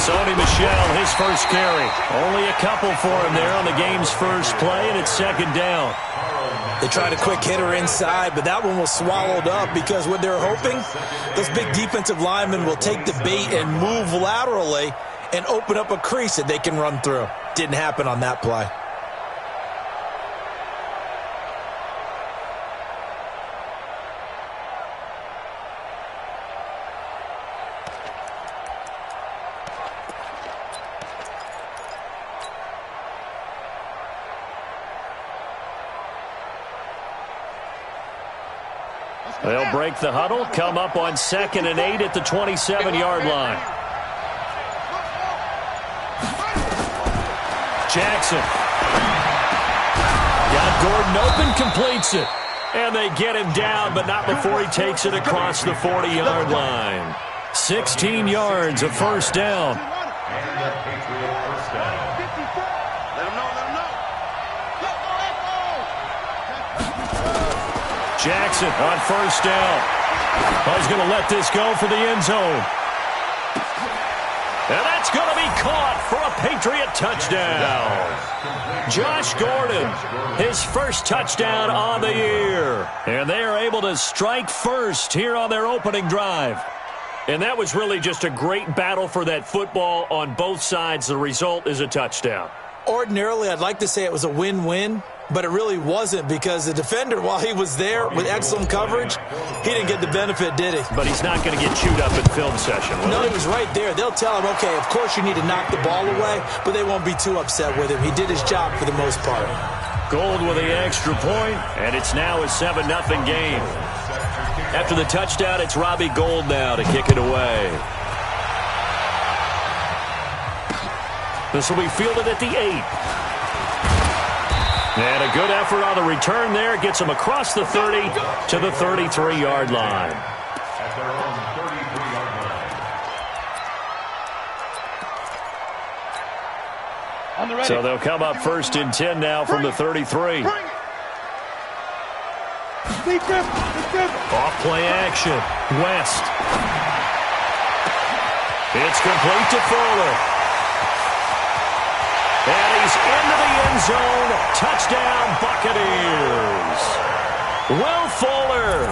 Sony Michel, his first carry. Only a couple for him there on the game's first play, and it's second down. They tried a quick hitter inside, but that one was swallowed up because what they're hoping, those big defensive linemen will take the bait and move laterally and open up a crease that they can run through. Didn't happen on that play. They'll break the huddle, come up on 2nd and 8 at the 27-yard line. Jackson. Got Gordon open, completes it. And they get him down, but not before he takes it across the 40-yard line. 16 yards, a first down. Jackson on first down. He's going to let this go for the end zone. And that's going to be caught for a Patriot touchdown. Josh Gordon, his first touchdown on the year. And they are able to strike first here on their opening drive. And that was really just a great battle for that football on both sides. The result is a touchdown. Ordinarily, I'd like to say it was a win-win, but it really wasn't because the defender, while he was there with excellent coverage, he didn't get the benefit, did he? But he's not going to get chewed up in film session, will No, he? he was right there. They'll tell him, okay, of course you need to knock the ball away, but they won't be too upset with him. He did his job for the most part. Gold with the extra point, and it's now a 7-0 game. After the touchdown, it's Robbie Gould now to kick it away. This will be fielded at the 8. And a good effort on the return there. Gets him across the 30 to the 33-yard line. So they'll come up 1st and 10 now from the 33. Off play action. West. It's complete to Fuller. And he's into the end zone. Touchdown, Buccaneers. Will Fuller,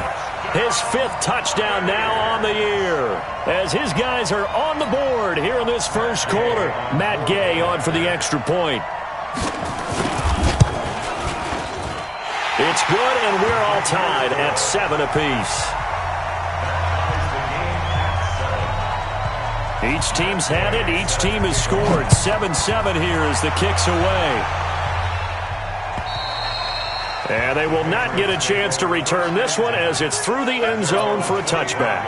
his 5th touchdown now on the year. As his guys are on the board here in this first quarter. Matt Gay on for the extra point. It's good, and we're all tied at 7 apiece. Each team's had it. Each team has scored. 7-7 here as the kick's away. And they will not get a chance to return this one as it's through the end zone for a touchback.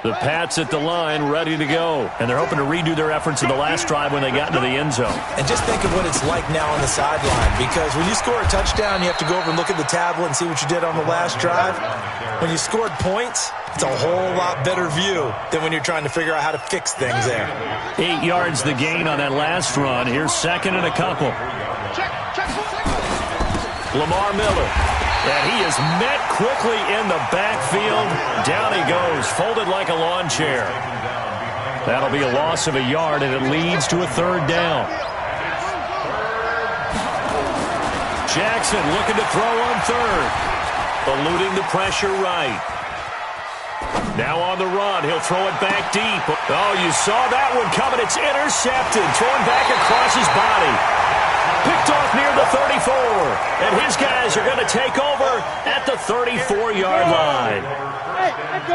The Pats at the line, ready to go. And they're hoping to redo their efforts in the last drive when they got into the end zone. And just think of what it's like now on the sideline, because when you score a touchdown, you have to go over and look at the tablet and see what you did on the last drive. When you scored points, it's a whole lot better view than when you're trying to figure out how to fix things there. 8 yards the gain on that last run. Here's 2nd and a couple. Lamar Miller. And he is met quickly in the backfield. Down he goes, folded like a lawn chair. That'll be a loss of a yard, and it leads to a 3rd down. Jackson looking to throw on 3rd. Eluding the pressure right. Now on the run, he'll throw it back deep. Oh, you saw that one coming. It's intercepted. Throwing back across his body. Picked off near the 34. And his guys are going to take over at the 34-yard line.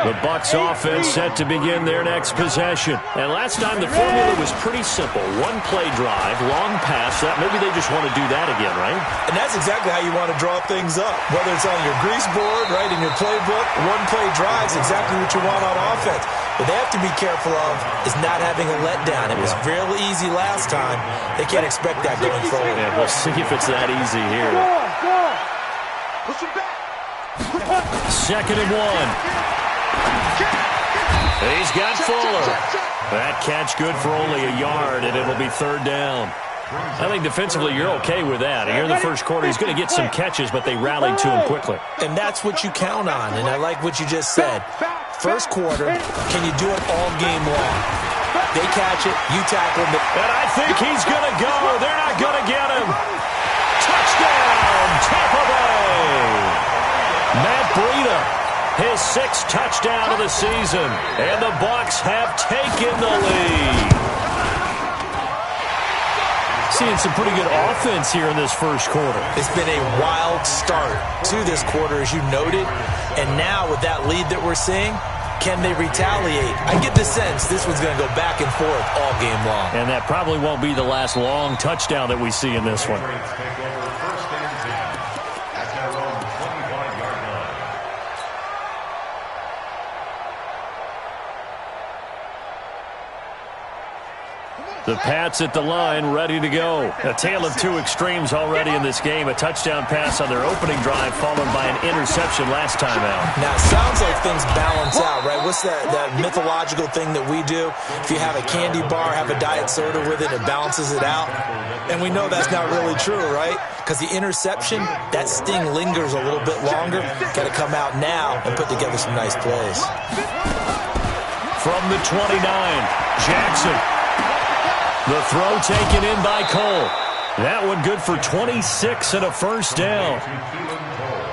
The Bucs offense set to begin their next possession. And last time the formula was pretty simple. One-play drive, long pass. Maybe they just want to do that again, right? And that's exactly how you want to draw things up. Whether it's on your grease board, right, in your playbook, one-play drive is exactly what you want on offense. What they have to be careful of is not having a letdown. It was real easy last time. They can't expect that going forward. Yeah, we'll see if it's that easy here. Push him back. 2nd and 1. He's got Fuller. That catch good for only a yard, and it'll be third down. I think defensively you're okay with that. Here in the first quarter, he's going to get some catches, but they rallied to him quickly. And that's what you count on, and I like what you just said. First quarter, can you do it all game long? They catch it, you tackle him. And I think he's going to go. They're not going to get him. Touchdown, Tampa Bay. Matt Breida, his 6th touchdown of the season. And the Bucs have taken the lead. Seeing some pretty good offense here in this first quarter. It's been a wild start to this quarter, as you noted. And now with that lead that we're seeing, can they retaliate? I get the sense this one's going to go back and forth all game long. And that probably won't be the last long touchdown that we see in this one. The Pats at the line, ready to go. A tale of two extremes already in this game. A touchdown pass on their opening drive, followed by an interception last time out. Now, it sounds like things balance out, right? What's that mythological thing that we do? If you have a candy bar, have a diet soda with it, it balances it out. And we know that's not really true, right? Because the interception, that sting lingers a little bit longer. Got to come out now and put together some nice plays. From the 29, Jackson. The throw taken in by Cole. That one good for 26 and a first down.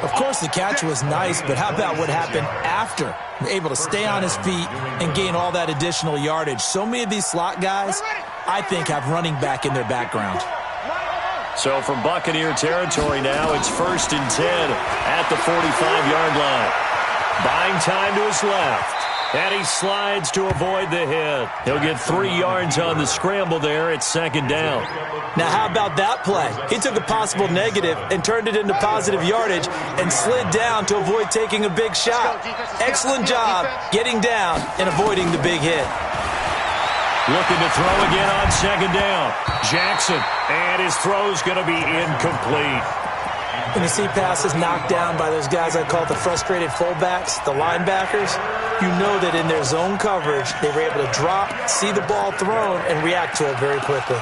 Of course, the catch was nice, but how about what happened after? Able to stay on his feet and gain all that additional yardage. So many of these slot guys, I think, have running back in their background. So from Buccaneer territory now, it's 1st and 10 at the 45-yard line. Buying time to his left. And he slides to avoid the hit. He'll get 3 yards on the scramble there. It's 2nd down. Now, how about that play? He took a possible negative and turned it into positive yardage and slid down to avoid taking a big shot. Excellent job getting down and avoiding the big hit. Looking to throw again on 2nd down. Jackson, and his throw's going to be incomplete. When you see passes knocked down by those guys I call the frustrated fullbacks, the linebackers, you know that in their zone coverage, they were able to drop, see the ball thrown, and react to it very quickly.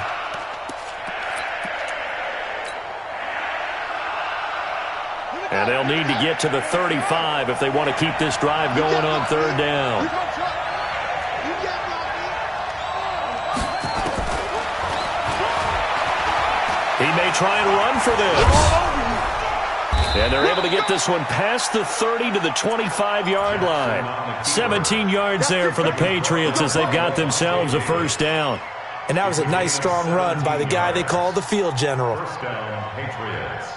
And they'll need to get to the 35 if they want to keep this drive going on 3rd down. He may try and run for this. And they're able to get this one past the 30 to the 25-yard line. 17 yards there for the Patriots as they've got themselves a first down. And that was a nice, strong run by the guy they call the field general. First down, Patriots.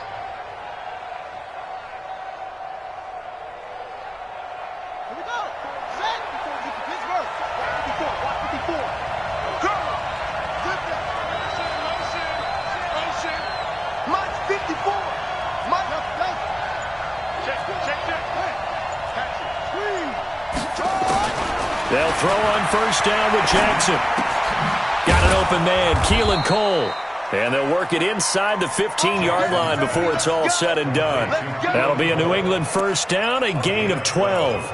Here we go. Set. Pittsburgh. 54. Watch 54. Come on. Motion. Mike's 54. Mike. Check. They'll throw on 1st down with Jackson. Got an open man, Keelan Cole. And they'll work it inside the 15-yard line before it's all said and done. That'll be a New England first down, a gain of 12.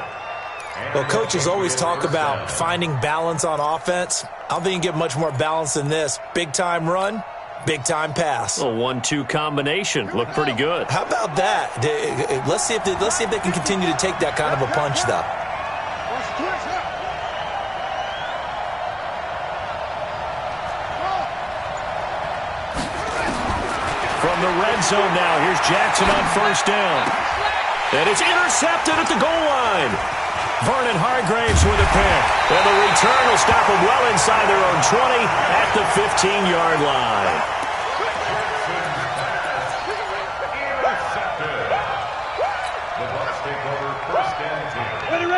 Well, coaches always talk about finding balance on offense. I don't think you can get much more balance than this. Big-time run, big-time pass. A 1-2 combination. Looked pretty good. How about that? Let's see if they can continue to take that kind of a punch, though. From the red zone now, here's Jackson on 1st down. And it's intercepted at the goal line. Vernon Hargraves with a pick. And the return will stop them well inside their own 20 at the 15-yard line.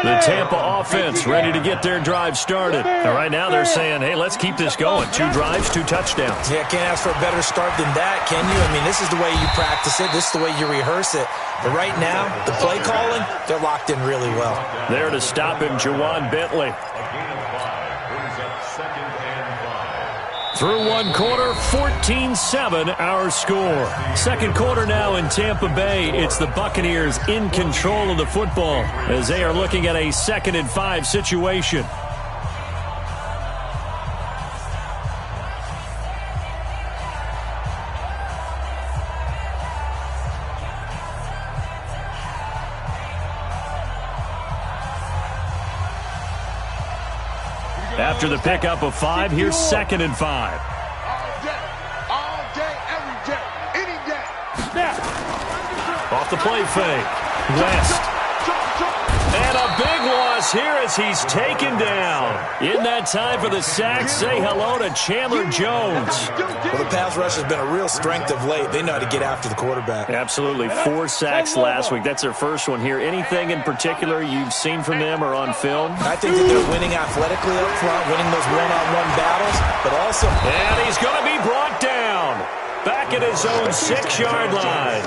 The Tampa offense ready to get their drive started. And right now they're saying, hey, let's keep this going. 2 drives, 2 touchdowns. Yeah, can't ask for a better start than that, can you? I mean, this is the way you practice it. This is the way you rehearse it. But right now, the play calling, they're locked in really well. There to stop him, Juwan Bentley. Through one quarter, 14-7 our score. Second quarter now in Tampa Bay. It's the Buccaneers in control of the football as they are looking at a 2nd and 5 situation. After the pickup of 5, here's 2nd and 5. All day, every day, any day. Off the play fake. West. And a big loss here as he's taken down. In that time for the sack, say hello to Chandler Jones. Well, the pass rush has been a real strength of late. They know how to get after the quarterback. Absolutely. 4 sacks last week. That's their first one here. Anything in particular you've seen from them or on film? I think that they're winning athletically up front, winning those one-on-one battles, but also... And he's going to be brought down. Back at his own 6-yard line.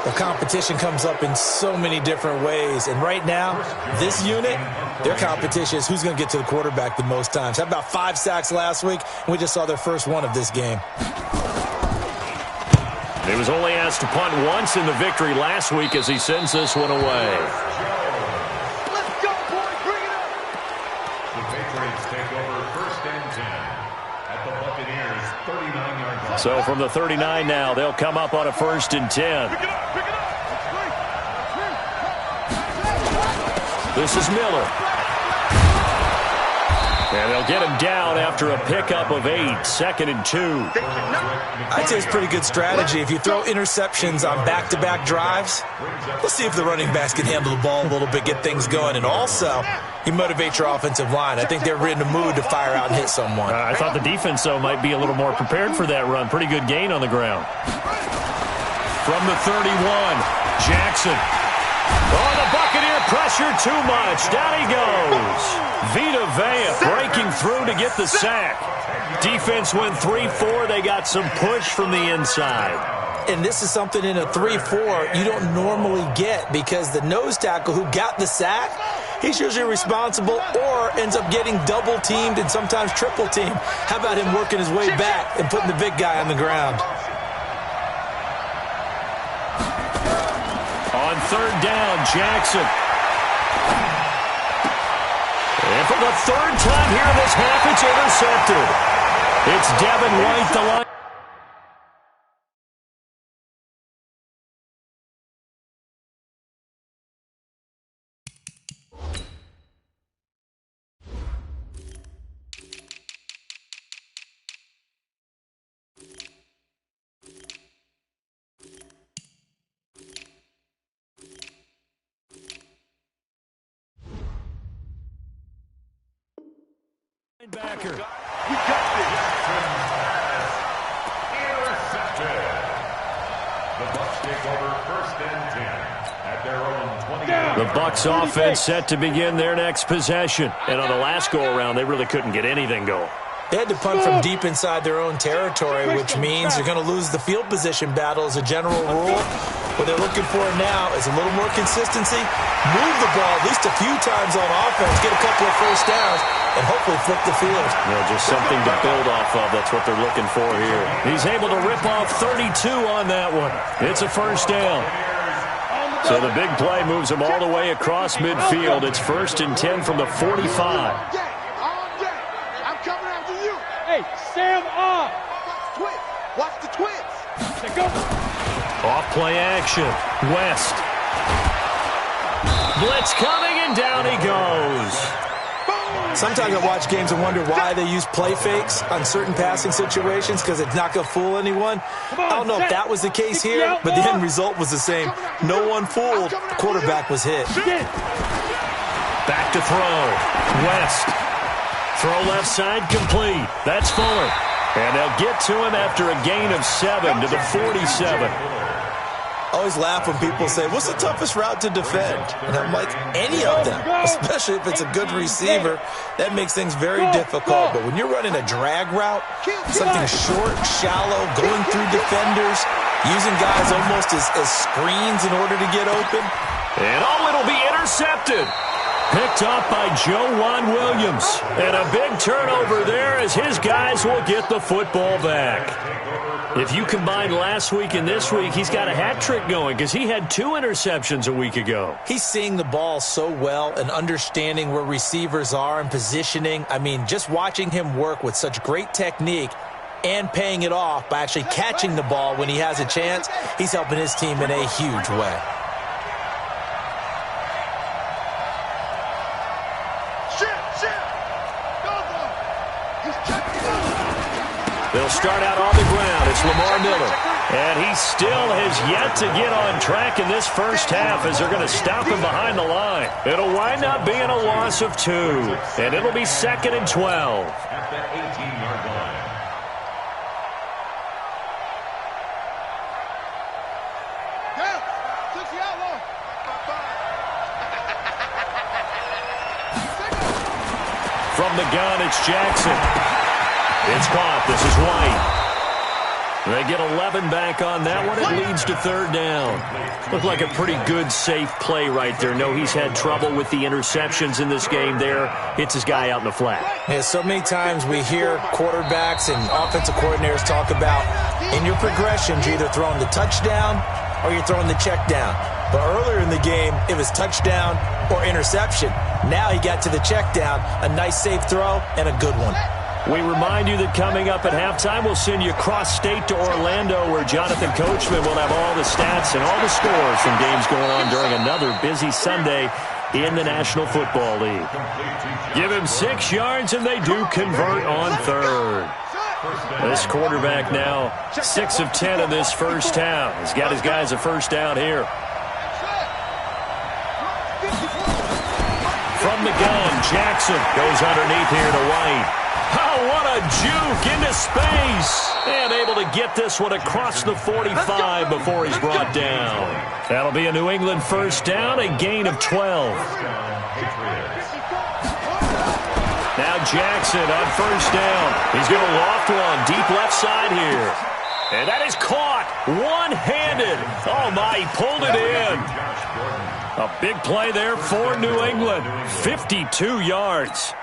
The competition comes up in so many different ways. And right now, this unit, their competition is who's going to get to the quarterback the most times. How about 5 sacks last week? And we just saw their first one of this game. He was only asked to punt once in the victory last week as he sends this one away. Let's go, boys. Bring it up. The Patriots take over 1st and 10 at the Buccaneers' 39-yard line. So from the 39 now, they'll come up on a 1st and 10. This is Miller. And they'll get him down after a pickup of 8, 2nd and 2. I'd say it's a pretty good strategy. If you throw interceptions on back-to-back drives, let's see if the running backs can handle the ball a little bit, get things going. And also, you motivate your offensive line. I think they're in the mood to fire out and hit someone. I thought the defense, though, might be a little more prepared for that run. Pretty good gain on the ground. From the 31, Jackson. Oh, the Buccaneer pressure too much. Down he goes. Vita Vea breaking through to get the sack. Defense went 3-4. They got some push from the inside. And this is something in a 3-4 you don't normally get because the nose tackle who got the sack, he's usually responsible or ends up getting double-teamed and sometimes triple-teamed. How about him working his way back and putting the big guy on the ground? On 3rd down, Jackson. And for the 3rd time here in this half, it's intercepted. It's Devin White, the line. Backer. Intercepted. The Bucs take over 1st and 10 at their own 20. The Bucs offense set to begin their next possession. And on the last go-around, they really couldn't get anything going. They had to punt from deep inside their own territory, which means they're going to lose the field position battle as a general rule. What they're looking for now is a little more consistency, move the ball at least a few times on offense, get a couple of first downs, and hopefully flip the field. Just something to build off of. That's what they're looking for here. He's able to rip off 32 on that one. It's a 1st down. So the big play moves him all the way across midfield. It's 1st and 10 from the 45. Hey, Sam off. Watch the twins. Go. Off play action. West. Blitz coming, and down he goes. Sometimes I watch games and wonder why they use play fakes on certain passing situations because it's not going to fool anyone. I don't know if that was the case here, but the end result was the same. No one fooled. The quarterback was hit. Back to throw. West. Throw left side complete. That's Fuller. And they'll get to him after a gain of 7 to the 47. I always laugh when people say, what's the toughest route to defend? And I'm like, any of them, especially if it's a good receiver. That makes things very difficult. But when you're running a drag route, something short, shallow, going through defenders, using guys almost as screens in order to get open. And it'll be intercepted. Picked up by Joejuan Williams. And a big turnover there as his guys will get the football back. If you combine last week and this week, he's got a hat trick going because he had 2 interceptions a week ago. He's seeing the ball so well and understanding where receivers are and positioning. I mean, just watching him work with such great technique and paying it off by actually catching the ball when he has a chance, he's helping his team in a huge way. They'll start out on the ground. It's Lamar Miller. And he still has yet to get on track in this first half as they're going to stop him behind the line. It'll wind up being a loss of 2. And it'll be 2nd and 12. At the 18-yard line. From the gun, it's Jackson. It's caught. This is White. They get 11 back on that one. It leads to 3rd down. Looked like a pretty good, safe play right there. No, he's had trouble with the interceptions in this game there. Hits his guy out in the flat. Yeah, so many times we hear quarterbacks and offensive coordinators talk about in your progressions, you're either throwing the touchdown or you're throwing the check down. But earlier in the game, it was touchdown or interception. Now he got to the check down, a nice safe throw, and a good one. We remind you that coming up at halftime, we'll send you cross-state to Orlando, where Jonathan Coachman will have all the stats and all the scores from games going on during another busy Sunday in the National Football League. Give him 6 yards, and they do convert on 3rd. This quarterback now 6 of 10 in this first half. He's got his guys a first down here. From the gun, Jackson goes underneath here to White. Oh, what a juke into space. And able to get this one across the 45 before he's brought down. That'll be a New England first down, a gain of 12. Now Jackson on first down. He's going to loft one deep left side here. And that is caught one-handed. Oh, my, he pulled it in. A big play there for New England. 52 yards.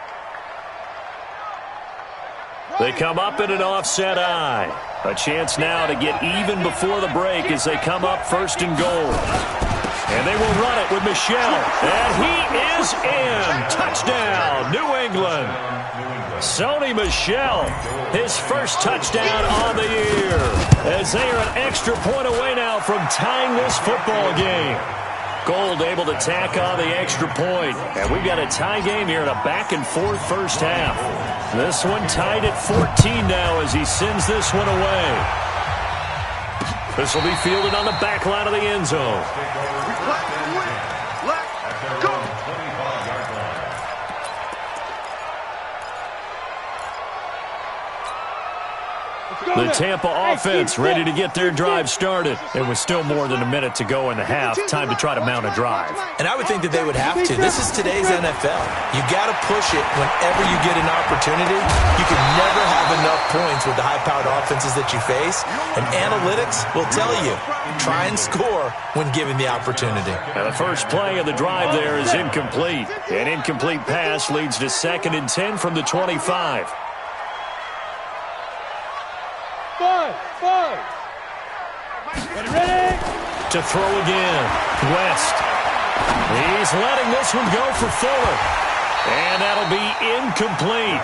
They come up in an offset eye. A chance now to get even before the break as they come up 1st and goal. And they will run it with Michel. And he is in. Touchdown, New England. Sony Michel, his first touchdown on the year. As they are an extra point away now from tying this football game. Gold able to tack on the extra point. And we've got a tie game here in a back-and-forth first half. This one tied at 14 now as he sends this one away. This will be fielded on the back line of the end zone. The Tampa offense ready to get their drive started. It was still more than a minute to go in the half. Time to try to mount a drive. And I would think that they would have to. This is today's NFL. You got to push it whenever you get an opportunity. You can never have enough points with the high-powered offenses that you face. And analytics will tell you, try and score when given the opportunity. And the first play of the drive there is incomplete. An incomplete pass leads to 2nd and 10 from the 25. 5. Ready? To throw again. West. He's letting this one go for Fuller. And that'll be incomplete.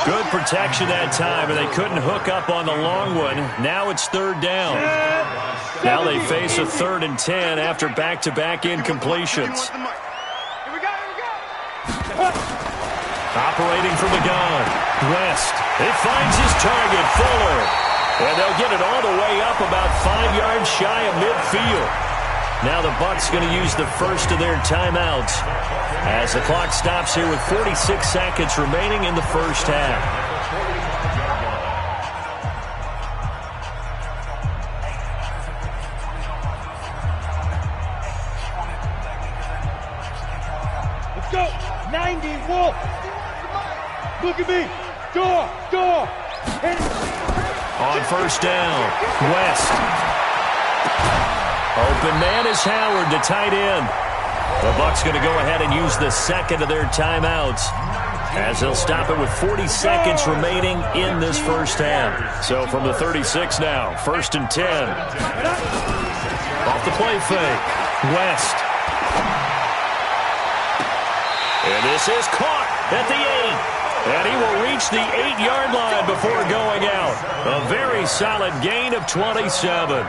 Good protection that time, and they couldn't hook up on the long one. Now it's 3rd down. Now they face a 3rd and 10 after back-to-back incompletions. Operating from the gun. West. It finds his target, Fuller. And they'll get it all the way up about 5 yards shy of midfield. Now the Bucs going to use the first of their timeouts as the clock stops here with 46 seconds remaining in the first half. Let's go. 90, Wolf. Look at me. Door. On first down, West. Open man is Howard, the tight end. The Bucs going to go ahead and use the second of their timeouts, as they'll stop it with 40 seconds remaining in this first half. So from the 36 now, 1st and 10. Off the play fake. West. And this is caught at the 8. And he will reach the 8-yard line before going out. A very solid gain of 27.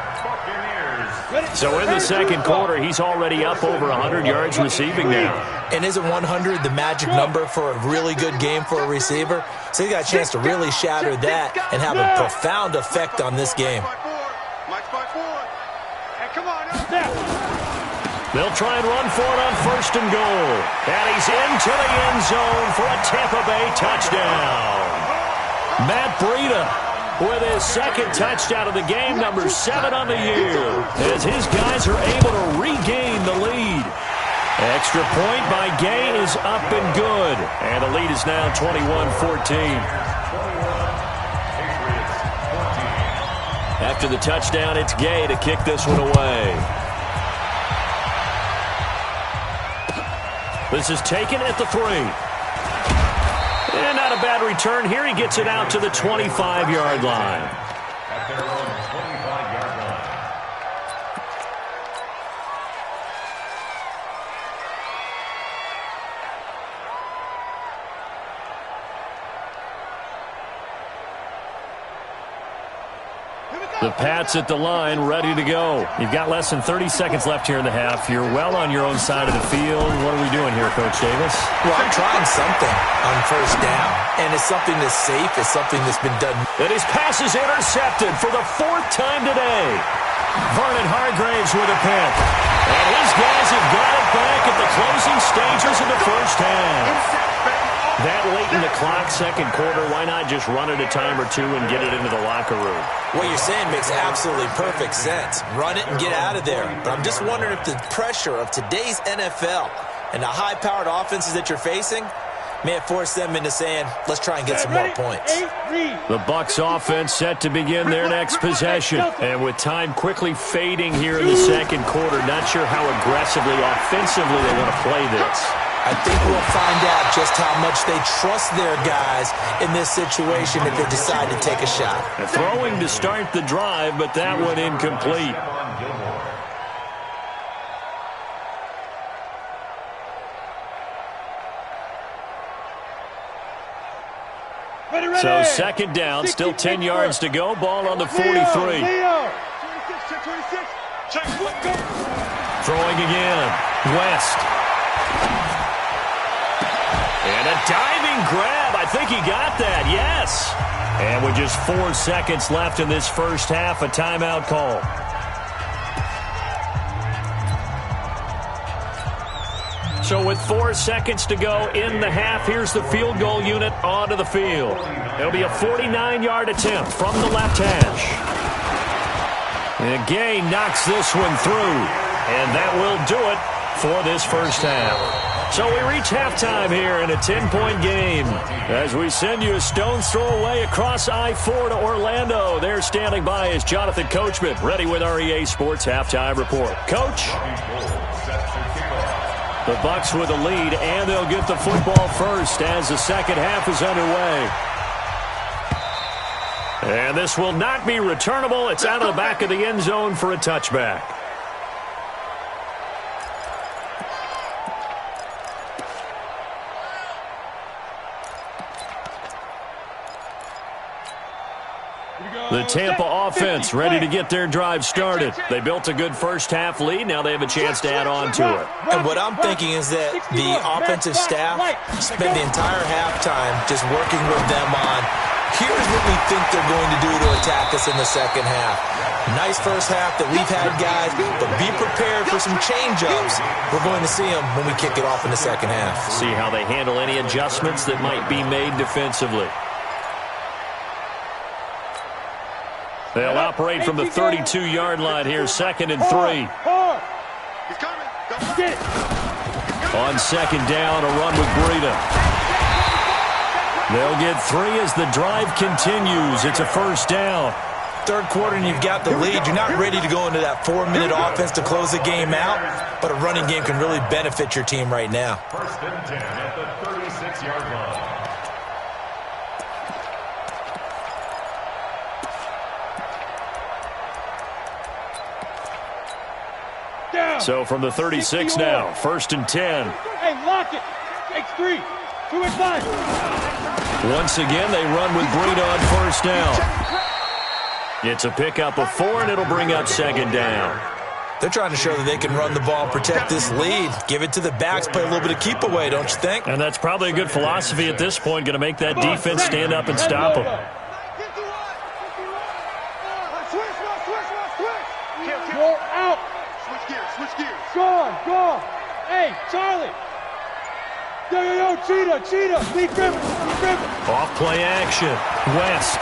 So in the second quarter, he's already up over 100 yards receiving now. And isn't 100 the magic number for a really good game for a receiver? So he got a chance to really shatter that and have a profound effect on this game. They'll try and run for it on 1st and goal. And he's into the end zone for a Tampa Bay touchdown. Matt Breida with his second touchdown of the game, number 7 on the year, as his guys are able to regain the lead. Extra point by Gay is up and good. And the lead is now 21-14. After the touchdown, it's Gay to kick this one away. This is taken at the 3. And not a bad return here. He gets it out to the 25-yard line. At their own 25-yard line. The Pats at the line, ready to go. You've got less than 30 seconds left here in the half. You're well on your own side of the field. What are we doing here, Coach Davis? Well, I'm trying something on 1st down, and it's something that's safe. It's something that's been done. And his pass is intercepted for the 4th time today. Vernon Hargraves with a pick. And his guys have got it back at the closing stages of the first half. That late in the clock, second quarter, why not just run it a time or two and get it into the locker room? What you're saying makes absolutely perfect sense. Run it and get out of there. But I'm just wondering if the pressure of today's NFL and the high-powered offenses that you're facing may have forced them into saying, let's try and get some more points. The Bucs offense set to begin their next possession. And with time quickly fading here in the second quarter, not sure how aggressively, offensively they want to play this. I think we'll find out just how much they trust their guys in this situation if they decide to take a shot. Throwing to start the drive, but that one incomplete. So second down, still 10 yards to go. Ball on the 43. Throwing again. West. And a diving grab. I think he got that. Yes. And with just 4 seconds left in this first half, a timeout call. So with 4 seconds to go in the half, here's the field goal unit onto the field. It'll be a 49-yard attempt from the left hash. And Gay knocks this one through. And that will do it for this first half. So we reach halftime here in a 10-point game as we send you a stone's throw away across I-4 to Orlando. There standing by is Jonathan Coachman, ready with our EA Sports Halftime Report. Coach? The Bucs with the lead, and they'll get the football first as the second half is underway. And this will not be returnable. It's out of the back of the end zone for a touchback. The Tampa offense ready to get their drive started. They built a good first half lead. Now they have a chance to add on to it. And what I'm thinking is that the offensive staff spent the entire halftime just working with them on, here's what we think they're going to do to attack us in the second half. Nice first half that we've had, guys, but be prepared for some change-ups. We're going to see them when we kick it off in the second half. See how they handle any adjustments that might be made defensively. They'll operate from the 32-yard line here, 2nd and 3. On second down, a run with Breida. They'll get 3 as the drive continues. It's a first down. Third quarter and you've got the lead. You're not ready to go into that 4-minute offense to close the game out, but a running game can really benefit your team right now. First and 10 at the 36-yard line. So from the 36 now, first and 10. Hey, lock it. Takes 3. 2 and 5. Once again, they run with Green on first down. It's a pickup of 4, and it'll bring up second down. They're trying to show that they can run the ball and protect this lead. Give it to the backs, play a little bit of keep away, don't you think? And that's probably a good philosophy at this point, going to make that defense stand up and stop them. Go out. Switch gears. Gone. Hey, Charlie. Yo, Cheetah. Lee Griffin. Off play action. West.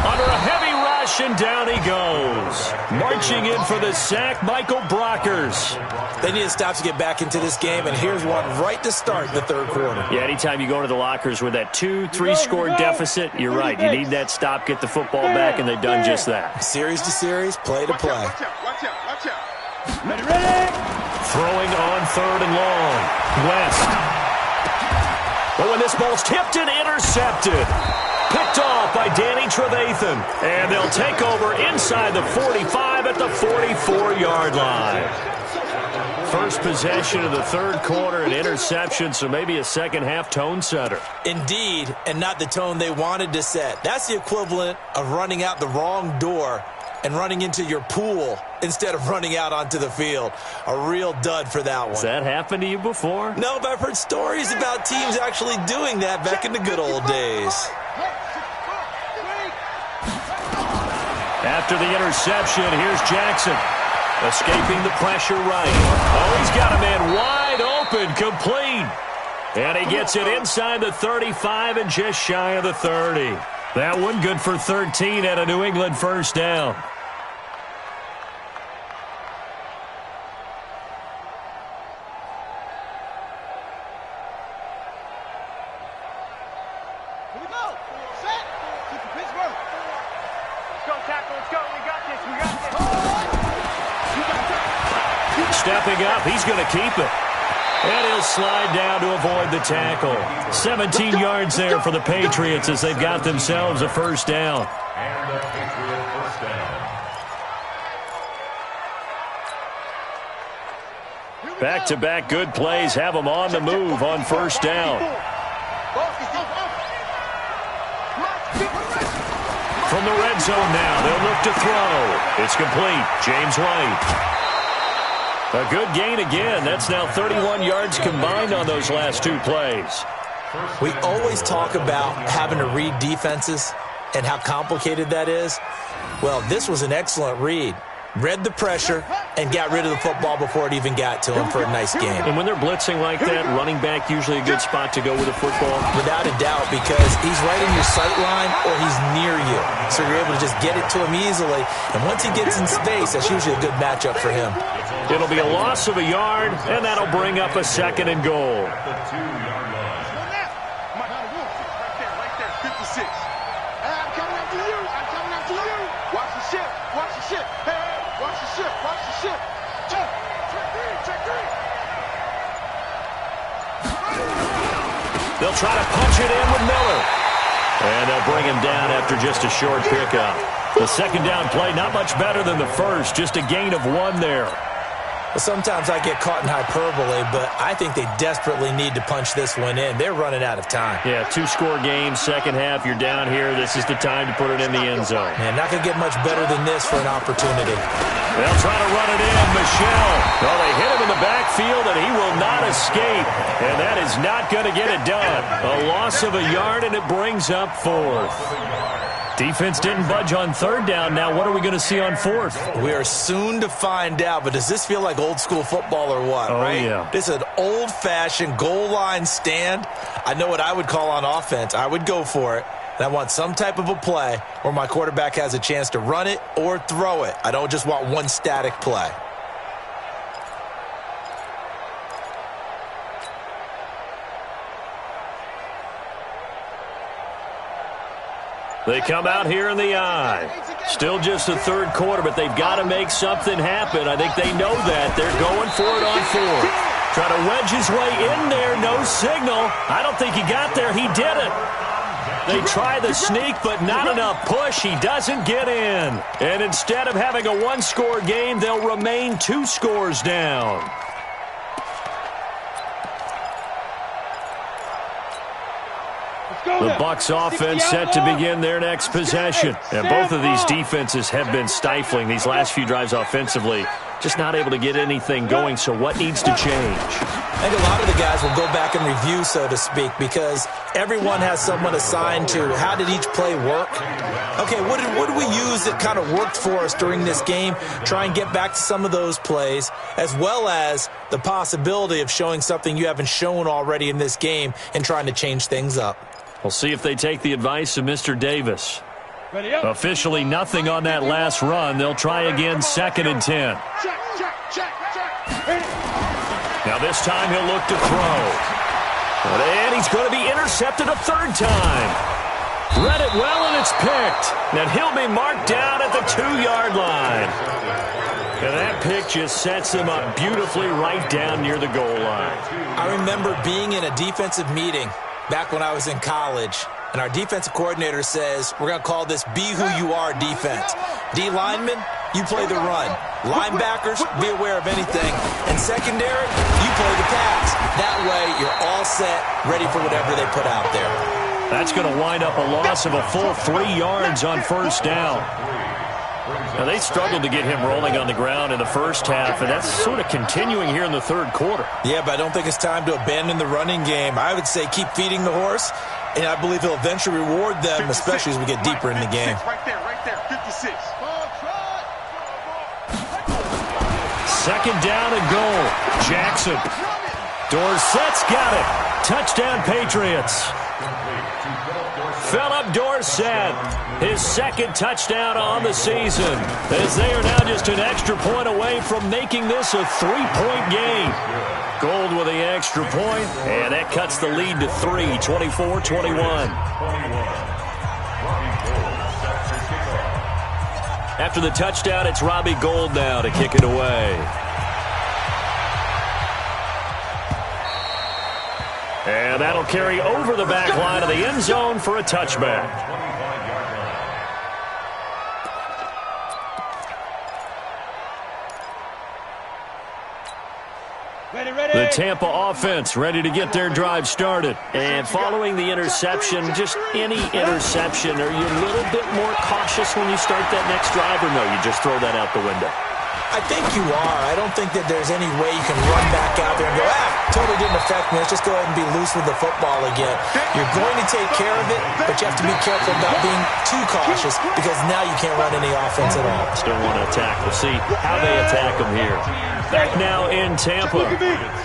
Under a heavy rush, and down he goes. Marching in for the sack, Michael Brockers. They need to stop to get back into this game, and here's one right to start the third quarter. Yeah, anytime you go into the lockers with that 2-3 score deficit, you're right. You need that stop, get the football back, and they've done just that. Series to series, play to play. Watch out. Ready? Throwing on third and long. West. Oh, and this ball's tipped and intercepted. Picked off by Danny Trevathan. And they'll take over inside the 45 at the 44-yard line. First possession of the third quarter, an interception, so maybe a second-half tone setter. Indeed, and not the tone they wanted to set. That's the equivalent of running out the wrong door and running into your pool instead of running out onto the field. A real dud for that one. Has that happened to you before? No, but I've heard stories about teams actually doing that back in the good old days. After the interception, here's Jackson. Escaping the pressure right. Oh, he's got a man wide open, complete. And he gets it inside the 35 and just shy of the 30. That one good for 13 at a New England first down. Here we go. Set. Keep the Pittsburgh. Let's go, tackle. Let's go. We got this. Stepping up, he's going to keep it. And he'll slide down to avoid the tackle. 17 yards there for the Patriots as they've got themselves a first down. And the Patriot first down. Back-to-back good plays have them on the move on first down. From the red zone now, they'll look to throw. It's complete. James White. A good gain again. That's now 31 yards combined on those last two plays. We always talk about having to read defenses and how complicated that is. Well, this was an excellent read. Read the pressure and got rid of the football before it even got to him for a nice game. And when they're blitzing like that, running back usually a good spot to go with the football. Without a doubt, because he's right in your sight line or he's near you. So you're able to just get it to him easily. And once he gets in space, that's usually a good matchup for him. It'll be a loss of a yard, and that'll bring up a second and goal. The 2-yard line. Right there, 56. I'm coming after you. Watch the ship. Hey, watch the ship. Check 3. They'll try to punch it in with Miller. And they'll bring him down after just a short pickup. The second down play, not much better than the first, just a gain of 1 there. Well, sometimes I get caught in hyperbole, but I think they desperately need to punch this one in. They're running out of time. Yeah, 2-score game, second half, you're down here. This is the time to put it in the end zone. Man, not going to get much better than this for an opportunity. They'll try to run it in. Michelle. Well, they hit him in the backfield, and he will not escape. And that is not going to get it done. A loss of a yard, and it brings up 4th. Defense didn't budge on third down. Now what are we going to see on 4th? We are soon to find out, but does this feel like old school football or what, right? Yeah. This is an old-fashioned goal line stand. I know what I would call on offense. I would go for it. And I want some type of a play where my quarterback has a chance to run it or throw it. I don't just want one static play. They come out here in the eye. Still just the third quarter, but they've got to make something happen. I think they know that. They're going for it on fourth. Trying to wedge his way in there. No signal. I don't think he got there. He did it. They try the sneak, but not enough push. He doesn't get in. And instead of having a one-score game, they'll remain 2 scores down. The Bucs offense set to begin their next possession. And both of these defenses have been stifling these last few drives offensively. Just not able to get anything going, so what needs to change? I think a lot of the guys will go back and review, so to speak, because everyone has someone assigned to how did each play work. Okay, what did we use that kind of worked for us during this game? Try and get back to some of those plays, as well as the possibility of showing something you haven't shown already in this game and trying to change things up. We'll see if they take the advice of Mr. Davis. Officially nothing on that last run. They'll try again, 2nd and 10. Now this time he'll look to throw. And he's going to be intercepted a 3rd time. Read it well, and it's picked. And he'll be marked down at the 2-yard line. And that pick just sets him up beautifully right down near the goal line. I remember being in a defensive meeting back when I was in college, and our defensive coordinator says, we're going to call this Be Who You Are defense. D linemen, you play the run. Linebackers, be aware of anything. And secondary, you play the pass. That way, you're all set, ready for whatever they put out there. That's going to wind up a loss of a full 3 yards on 1st down. Now, they struggled to get him rolling on the ground in the first half, and that's sort of continuing here in the 3rd quarter. Yeah, but I don't think it's time to abandon the running game. I would say keep feeding the horse, and I believe he'll eventually reward them, especially as we get deeper in the game. Right there, 56. 2nd down and goal. Jackson. Dorsett's got it. Touchdown, Patriots. Philip Dorsett, his 2nd touchdown on the season, as they are now just an extra point away from making this a 3-point game. Gold with the extra point, and that cuts the lead to 3, 24-21. After the touchdown, it's Robbie Gould now to kick it away. And that'll carry over the back line of the end zone for a touchback. The Tampa offense ready to get their drive started. And following the interception, just any interception, are you a little bit more cautious when you start that next drive, or no, you just throw that out the window? I think you are. I don't think that there's any way you can run back out there and go, totally didn't affect me. Let's just go ahead and be loose with the football again. You're going to take care of it, but you have to be careful about being too cautious because now you can't run any offense at all. Still want to attack. We'll see how they attack them here. Back now in Tampa.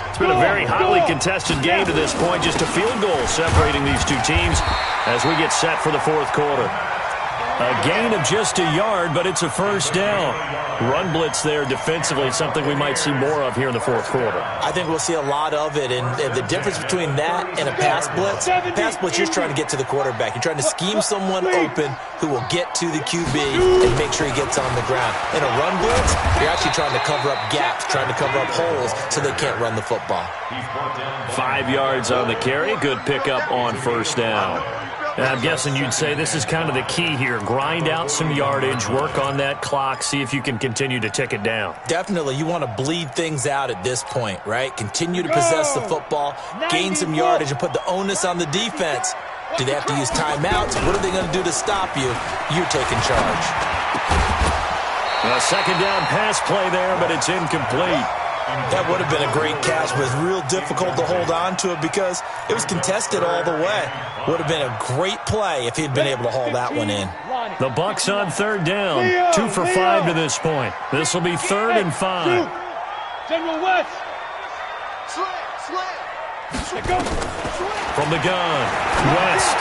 It's been a very hotly contested game to this point. Just a field goal separating these two teams as we get set for the 4th quarter. A gain of just a yard, but it's a 1st down. Run blitz there defensively, something we might see more of here in the 4th quarter. I think we'll see a lot of it, and the difference between that and a pass blitz, you're just trying to get to the quarterback. You're trying to scheme someone open who will get to the QB and make sure he gets on the ground. In a run blitz, you're actually trying to cover up gaps, trying to cover up holes so they can't run the football. 5 yards on the carry. Good pickup on 1st down. And I'm guessing you'd say this is kind of the key here. Grind out some yardage, work on that clock, see if you can continue to tick it down. Definitely. You want to bleed things out at this point, right? Continue to possess the football, gain some yardage, and put the onus on the defense. Do they have to use timeouts? What are they going to do to stop you? You're taking charge. A 2nd down pass play there, but it's incomplete. That would have been a great catch, but it was real difficult to hold on to it because it was contested all the way. Would have been a great play if he'd been able to haul that one in. The Bucs on 3rd down, 2 for 5 to this point. This will be 3rd and 5. General West. From the gun, West.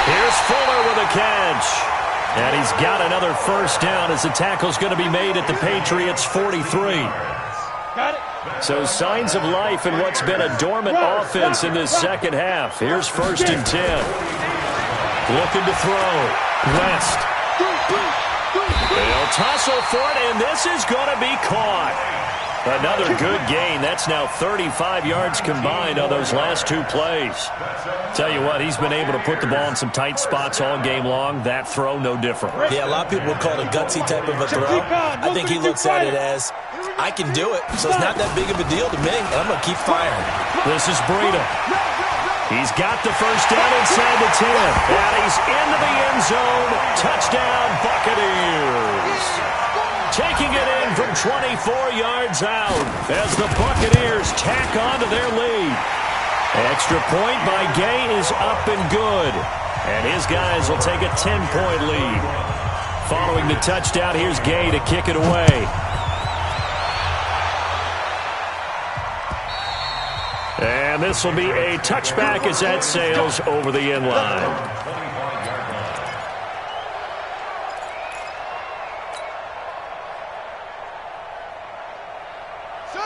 Here's Fuller with a catch. And he's got another 1st down as the tackle's going to be made at the Patriots' 43. So signs of life in what's been a dormant offense in this 2nd half. Here's 1st and 10. Looking to throw. West. They'll tussle for it, and this is going to be caught. Another good gain. That's now 35 yards combined on those last two plays. Tell you what, he's been able to put the ball in some tight spots all game long. That throw, no different. Yeah, a lot of people would call it a gutsy type of a throw. I think he looks at it as, I can do it, so it's not that big of a deal to me, and I'm going to keep firing. This is Breida. He's got the first down inside the 10. And he's into the end zone. Touchdown, Buccaneers. Taking it in from 24 yards out as the Buccaneers tack on to their lead. Extra point by Gay is up and good. And his guys will take a 10-point lead. Following the touchdown, here's Gay to kick it away. And this will be a touchback as that sails over the end line.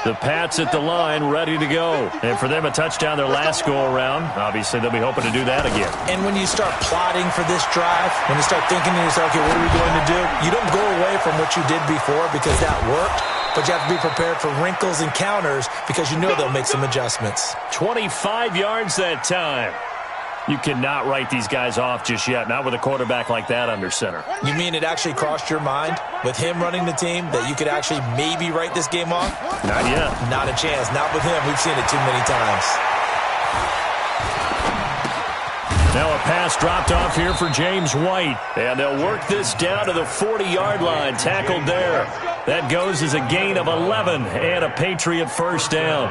The Pats at the line, ready to go. And for them, a touchdown their last go-around. Obviously, they'll be hoping to do that again. And when you start plotting for this drive, when you start thinking to yourself, okay, what are we going to do? You don't go away from what you did before because that worked. But you have to be prepared for wrinkles and counters because you know they'll make some adjustments. 25 yards that time. You cannot write these guys off just yet, not with a quarterback like that under center. You mean it actually crossed your mind with him running the team that you could actually maybe write this game off? Not yet. Not a chance. Not with him. We've seen it too many times. Now a pass dropped off here for James White. And they'll work this down to the 40-yard line. Tackled there. That goes as a gain of 11 and a Patriot first down.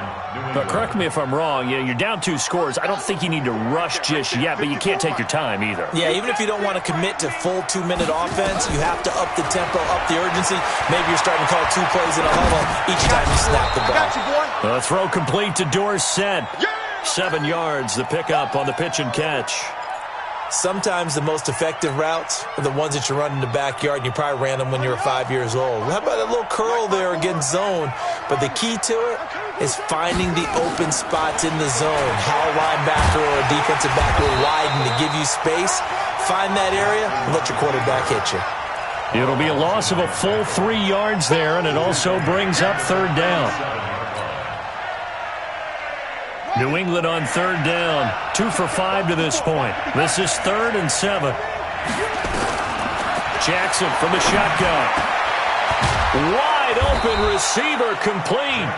But correct me if I'm wrong. You're down 2 scores. I don't think you need to rush just yet, but you can't take your time either. Yeah, even if you don't want to commit to full 2-minute offense, you have to up the tempo, up the urgency. Maybe you're starting to call 2 plays in a huddle each time you snap the ball. The throw complete to Dorsett. 7 yards, the pickup on the pitch and catch. Sometimes the most effective routes are the ones that you run in the backyard, and you probably ran them when you were 5 years old. How about a little curl there against zone? But the key to it is finding the open spots in the zone. How a linebacker or a defensive back will widen to give you space. Find that area and let your quarterback hit you. It'll be a loss of a full 3 yards there, and it also brings up third down. New England on third down. 2 for 5 to this point. This is 3rd and 7. Jackson from the shotgun. Wide open receiver complete.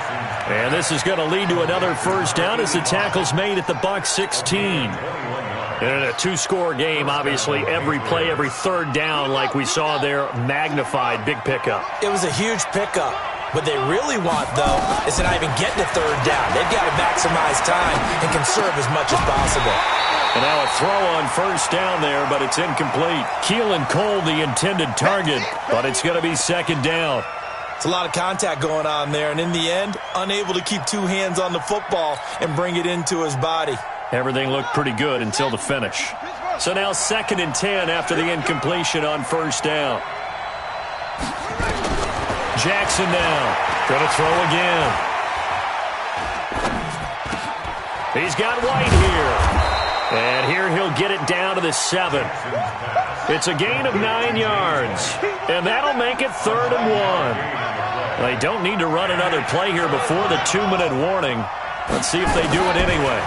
And this is going to lead to another first down as the tackle's made at the Bucs 16. In a 2-score game, obviously, every play, every third down, like we saw there, magnified, big pickup. It was a huge pickup. What they really want, though, is to not even get to third down. They've got to maximize time and conserve as much as possible. And now a throw on first down there, but it's incomplete. Keelan Cole, the intended target, but it's going to be second down. It's a lot of contact going on there, and in the end, unable to keep 2 hands on the football and bring it into his body. Everything looked pretty good until the finish. So now 2nd and 10 after the incompletion on first down. Jackson now. Going to throw again. He's got White here. And here he'll get it down to the 7. It's a gain of 9 yards. And that'll make it 3rd and 1. They don't need to run another play here before the 2-minute warning. Let's see if they do it anyway.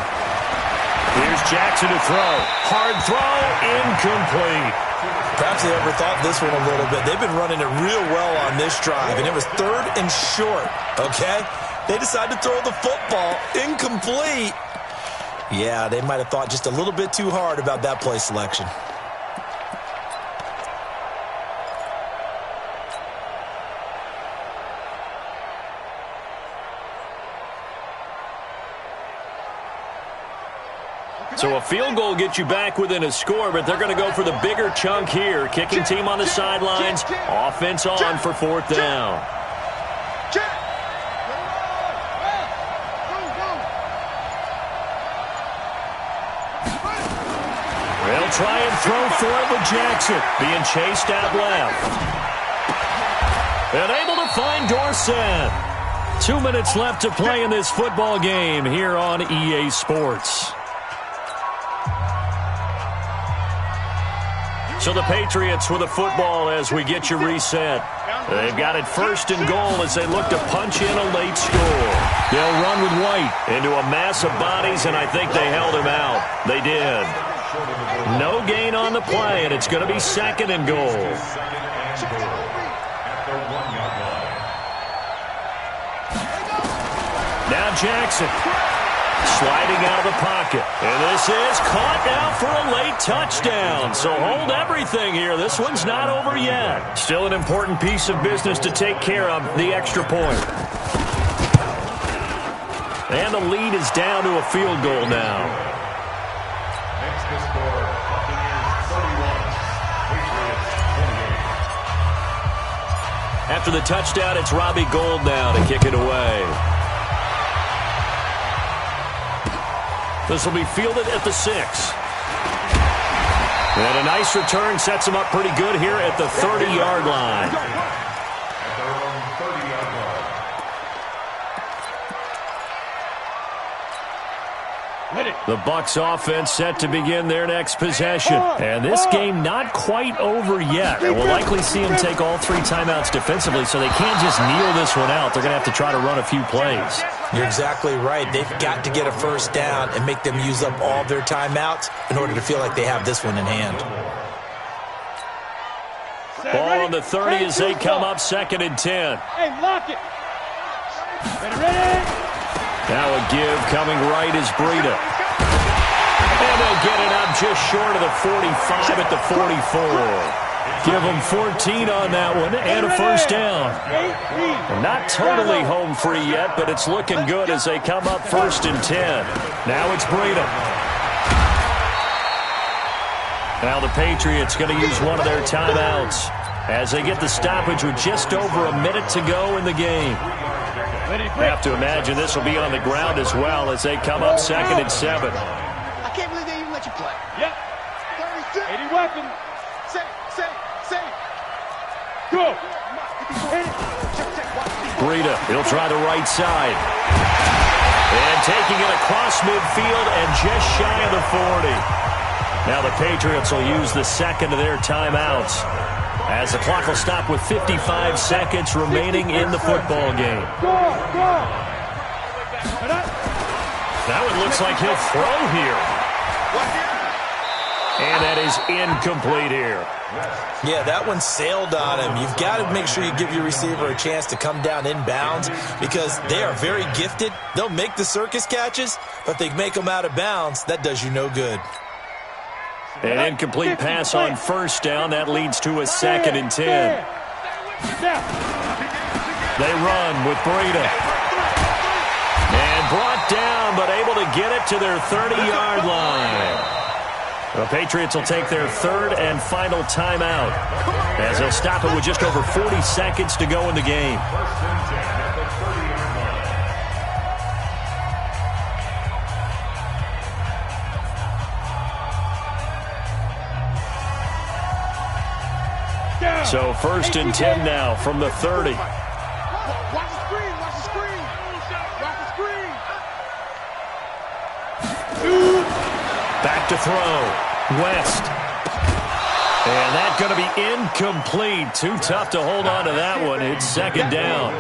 Here's Jackson to throw. Hard throw, incomplete. Perhaps they overthought this one a little bit. They've been running it real well on this drive, and it was 3rd and short, okay? They decided to throw the football incomplete. Yeah, they might have thought just a little bit too hard about that play selection. So a field goal gets you back within a score, but they're going to go for the bigger chunk here. Kicking team on the sidelines. Offense on for 4th down. They'll try and throw for it with Jackson. Being chased out left. And able to find Dorsett. 2 minutes left to play in this football game here on EA Sports. So the Patriots with a football as we get you reset. They've got it first and goal as they look to punch in a late score. They'll run with White into a mass of bodies, and I think they held him out. They did. No gain on the play, and it's going to be second and goal. Now Jackson. Sliding out of the pocket. And this is caught now for a late touchdown. So hold everything here. This one's not over yet. Still an important piece of business to take care of, the extra point. And the lead is down to a field goal now. Next to score, Buccaneers 31, Patriots 28. After the touchdown, it's Robbie Gould now to kick it away. This will be fielded at the 6. And a nice return sets him up pretty good here at the 30-yard line. At their own 30-yard line. The Bucs offense set to begin their next possession. And this game not quite over yet. And we'll likely see them take all 3 timeouts defensively, so they can't just kneel this one out. They're going to have to try to run a few plays. You're exactly right. They've got to get a first down and make them use up all their timeouts in order to feel like they have this one in hand. Ball on the 30 as they come up second and 10. Hey, lock it. Ready? Now a give coming right is Breida. And they'll get it up just short of the 45 at the 44. Give them 14 on that one and a first down. Not totally home free yet, but it's looking good as they come up first and 10. Now it's Breida. Now the Patriots going to use one of their timeouts as they get the stoppage with just over a minute to go in the game. I have to imagine this will be on the ground as well as they come up second and 7. I can't believe they even let you play. Yep. 36. 80 weapons. Say. Go. Breida, he'll try the right side. And taking it across midfield and just shy of the 40. Now the Patriots will use the second of their timeouts as the clock will stop with 55 seconds remaining in the football game. Now it looks like he'll throw here. And that is incomplete here. Yeah, that one sailed on him. You've got to make sure you give your receiver a chance to come down inbounds because they are very gifted. They'll make the circus catches, but if they make them out of bounds, that does you no good. An incomplete pass on first down. That leads to a second and 10. They run with Breida. And brought down, but able to get it to their 30-yard line. The Patriots will take their third and final timeout as they'll stop it with just over 40 seconds to go in the game. First and 10 at the 30-yard line. So first and 10 now from the 30. Watch the screen. Watch the screen. Watch the screen. Back to throw. West. And that's going to be incomplete. Too tough to hold on to that one. It's second down.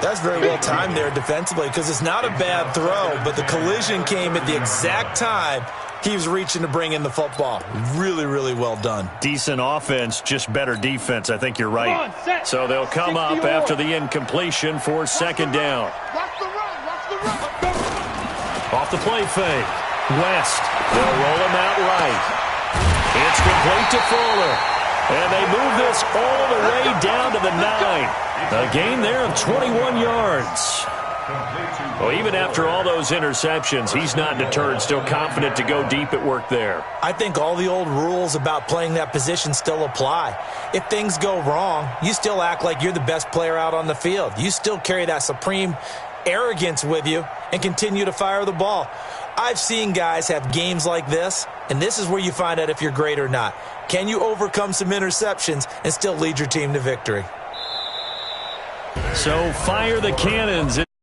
That's very well timed there defensively because it's not a bad throw, but the collision came at the exact time he was reaching to bring in the football. Really, really well done. Decent offense, just better defense. I think you're right. So they'll come up after the incompletion for second down. Watch the run. Watch the run. Off the play fake. West. They'll roll him out right. It's complete to Fuller. And they move this all the way down to the 9. A gain there of 21 yards. Well, even after all those interceptions, he's not deterred, still confident to go deep at work there. I think all the old rules about playing that position still apply. If things go wrong, you still act like you're the best player out on the field. You still carry that supreme arrogance with you and continue to fire the ball. I've seen guys have games like this, and this is where you find out if you're great or not. Can you overcome some interceptions and still lead your team to victory? So fire the cannons.